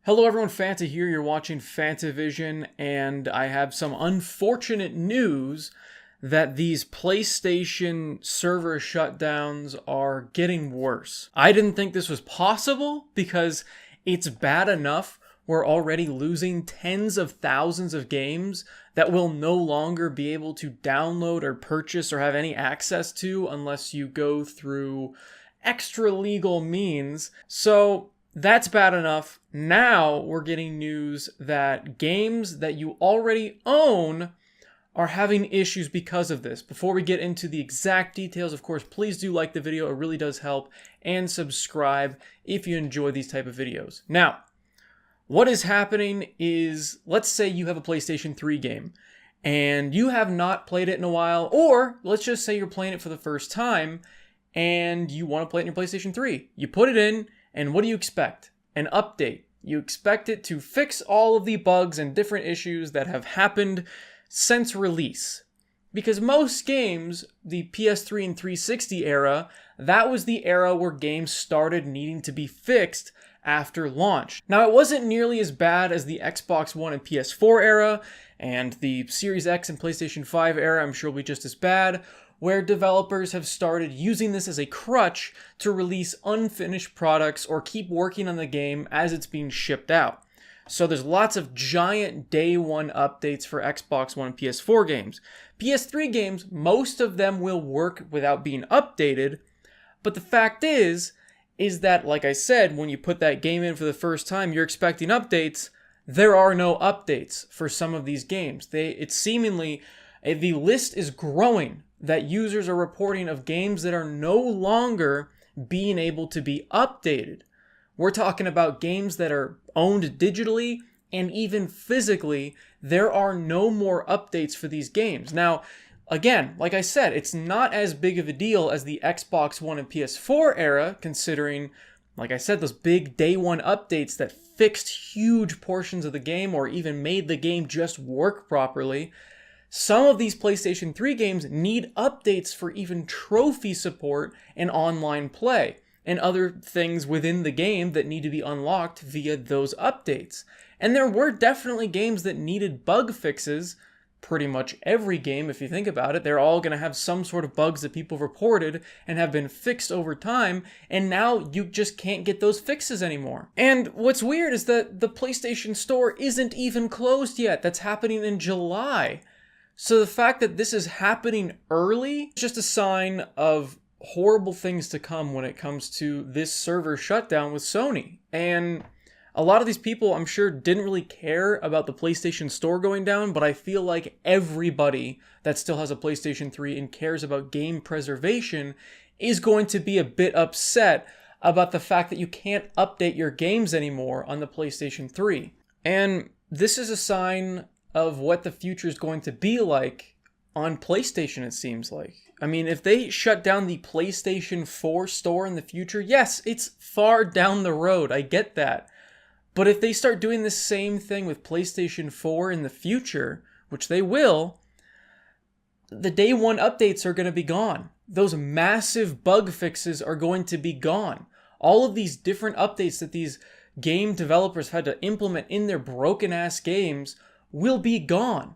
Hello everyone, Fanta here. You're watching FANTAVISION, and I have some unfortunate news that these PlayStation server shutdowns are getting worse. I didn't think this was possible because it's bad enough we're already losing tens of thousands of games that we'll no longer be able to download or purchase or have any access to unless you go through extra legal means. So that's bad enough. Now we're getting news that games that you already own are having issues because of this. Before we get into the exact details, of course, please do like the video. It really does help. And subscribe if you enjoy these type of videos. Now, what is happening is, let's say you have a PlayStation 3 game and you have not played it in a while, or let's just say you're playing it for the first time and you want to play it in your PlayStation 3. You put it in, and what do you expect? An update. You expect it to fix all of the bugs and different issues that have happened since release. Because most games, the PS3 and 360 era, that was the era where games started needing to be fixed after launch. Now, it wasn't nearly as bad as the Xbox One and PS4 era, and the Series X and PlayStation 5 era I'm sure will be just as bad, where developers have started using this as a crutch to release unfinished products or keep working on the game as it's being shipped out. So there's lots of giant day one updates for Xbox One and PS4 games. PS3 games, most of them will work without being updated, but the fact is that, like I said, when you put that game in for the first time, you're expecting updates. There are no updates for some of these games. The list is growing that users are reporting of games that are no longer being able to be updated. We're talking about games that are owned digitally and even physically. There are no more updates for these games. Now, again, like I said, it's not as big of a deal as the Xbox One and PS4 era, considering, like I said, those big day one updates that fixed huge portions of the game or even made the game just work properly. Some of these PlayStation 3 games need updates for even trophy support and online play, and other things within the game that need to be unlocked via those updates. And there were definitely games that needed bug fixes. Pretty much every game, if you think about it, they're all going to have some sort of bugs that people reported and have been fixed over time, and now you just can't get those fixes anymore. And what's weird is that the PlayStation Store isn't even closed yet. That's happening in July. So the fact that this is happening early is just a sign of horrible things to come when it comes to this server shutdown with Sony. And a lot of these people, I'm sure, didn't really care about the PlayStation Store going down, but I feel like everybody that still has a PlayStation 3 and cares about game preservation is going to be a bit upset about the fact that you can't update your games anymore on the PlayStation 3. And this is a sign of what the future is going to be like on PlayStation, it seems like. I mean, if they shut down the PlayStation 4 store in the future, yes, it's far down the road, I get that. But if they start doing the same thing with PlayStation 4 in the future, which they will, the day one updates are going to be gone. Those massive bug fixes are going to be gone. All of these different updates that these game developers had to implement in their broken-ass games will be gone.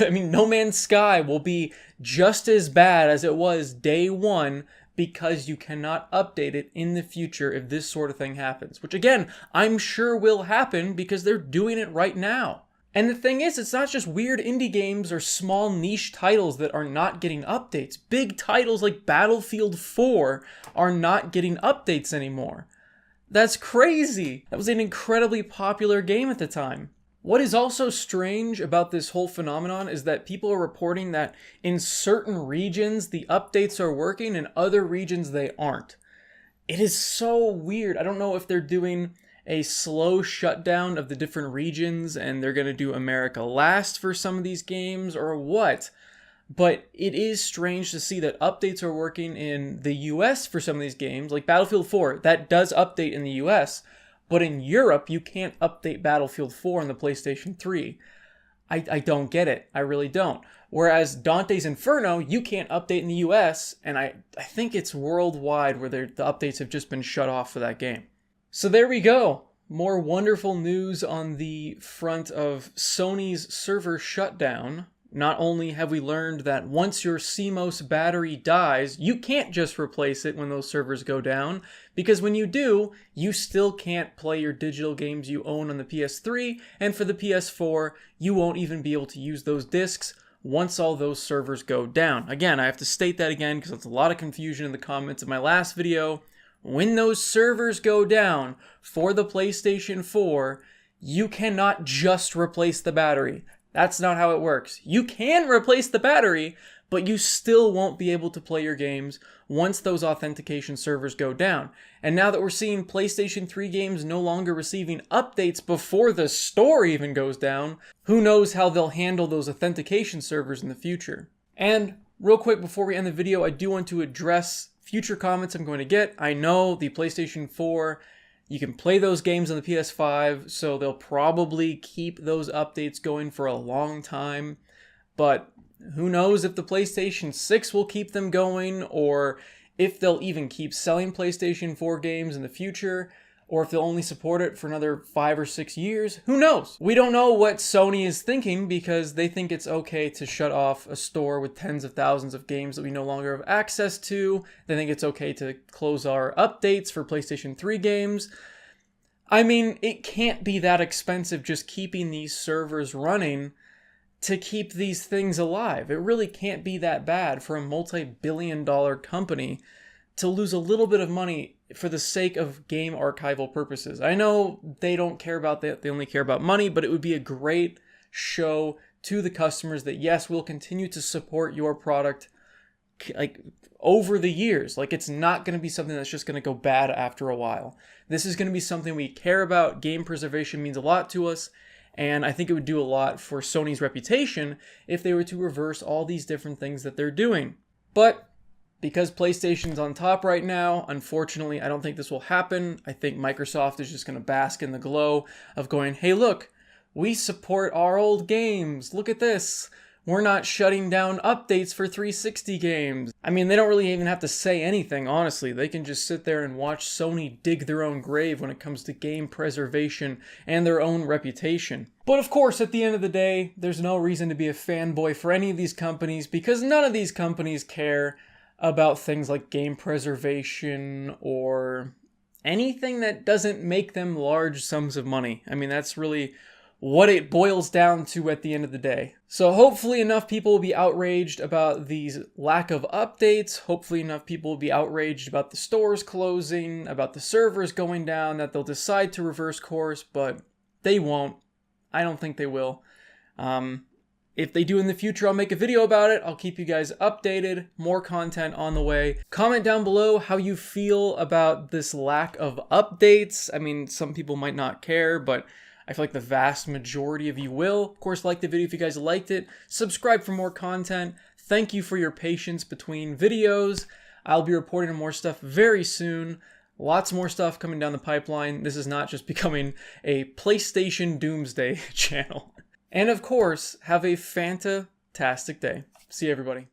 I mean, No Man's Sky will be just as bad as it was day one because you cannot update it in the future if this sort of thing happens. Which, again, I'm sure will happen because they're doing it right now. And the thing is, it's not just weird indie games or small niche titles that are not getting updates. Big titles like Battlefield 4 are not getting updates anymore. That's crazy. That was an incredibly popular game at the time. What is also strange about this whole phenomenon is that people are reporting that in certain regions the updates are working, in other regions they aren't. It is so weird. I don't know if they're doing a slow shutdown of the different regions and they're going to do America last for some of these games or what. But it is strange to see that updates are working in the US for some of these games, like Battlefield 4. That does update in the US, but in Europe, you can't update Battlefield 4 on the PlayStation 3. I don't get it. I really don't. Whereas Dante's Inferno, you can't update in the US, and I think it's worldwide where the updates have just been shut off for that game. So there we go. More wonderful news on the front of Sony's server shutdown. Not only have we learned that once your CMOS battery dies, you can't just replace it when those servers go down, because when you do, you still can't play your digital games you own on the PS3, and for the PS4, you won't even be able to use those discs once all those servers go down. Again, I have to state that again because there's a lot of confusion in the comments of my last video. When those servers go down for the PlayStation 4, you cannot just replace the battery. That's not how it works. You can replace the battery, but you still won't be able to play your games once those authentication servers go down. And now that we're seeing PlayStation 3 games no longer receiving updates before the store even goes down, who knows how they'll handle those authentication servers in the future. And real quick before we end the video, I do want to address future comments I'm going to get. I know the PlayStation 4, you can play those games on the PS5, so they'll probably keep those updates going for a long time. But who knows if the PlayStation 6 will keep them going, or if they'll even keep selling PlayStation 4 games in the future, or if they'll only support it for another 5 or 6 years. Who knows? We don't know what Sony is thinking because they think it's okay to shut off a store with tens of thousands of games that we no longer have access to. They think it's okay to close our updates for PlayStation 3 games. I mean, it can't be that expensive just keeping these servers running to keep these things alive. It really can't be that bad for a multi-billion-dollar company to lose a little bit of money for the sake of game archival purposes. I know they don't care about that, they only care about money, but it would be a great show to the customers that yes, we'll continue to support your product like over the years. Like, it's not going to be something that's just going to go bad after a while. This is going to be something we care about. Game preservation means a lot to us, and I think it would do a lot for Sony's reputation if they were to reverse all these different things that they're doing. But because PlayStation's on top right now, unfortunately, I don't think this will happen. I think Microsoft is just going to bask in the glow of going, hey, look, we support our old games. Look at this. We're not shutting down updates for 360 games. I mean, they don't really even have to say anything, honestly. They can just sit there and watch Sony dig their own grave when it comes to game preservation and their own reputation. But of course, at the end of the day, there's no reason to be a fanboy for any of these companies because none of these companies care about things like game preservation or anything that doesn't make them large sums of money. I mean, that's really what it boils down to at the end of the day. So hopefully enough people will be outraged about these lack of updates. Hopefully enough people will be outraged about the stores closing, about the servers going down, that they'll decide to reverse course, but they won't. I don't think they will. If they do in the future, I'll make a video about it. I'll keep you guys updated. More content on the way. Comment down below how you feel about this lack of updates. I mean, some people might not care, but I feel like the vast majority of you will. Of course, like the video if you guys liked it. Subscribe for more content. Thank you for your patience between videos. I'll be reporting on more stuff very soon. Lots more stuff coming down the pipeline. This is not just becoming a PlayStation Doomsday channel. And of course, have a fantastic day. See you, everybody.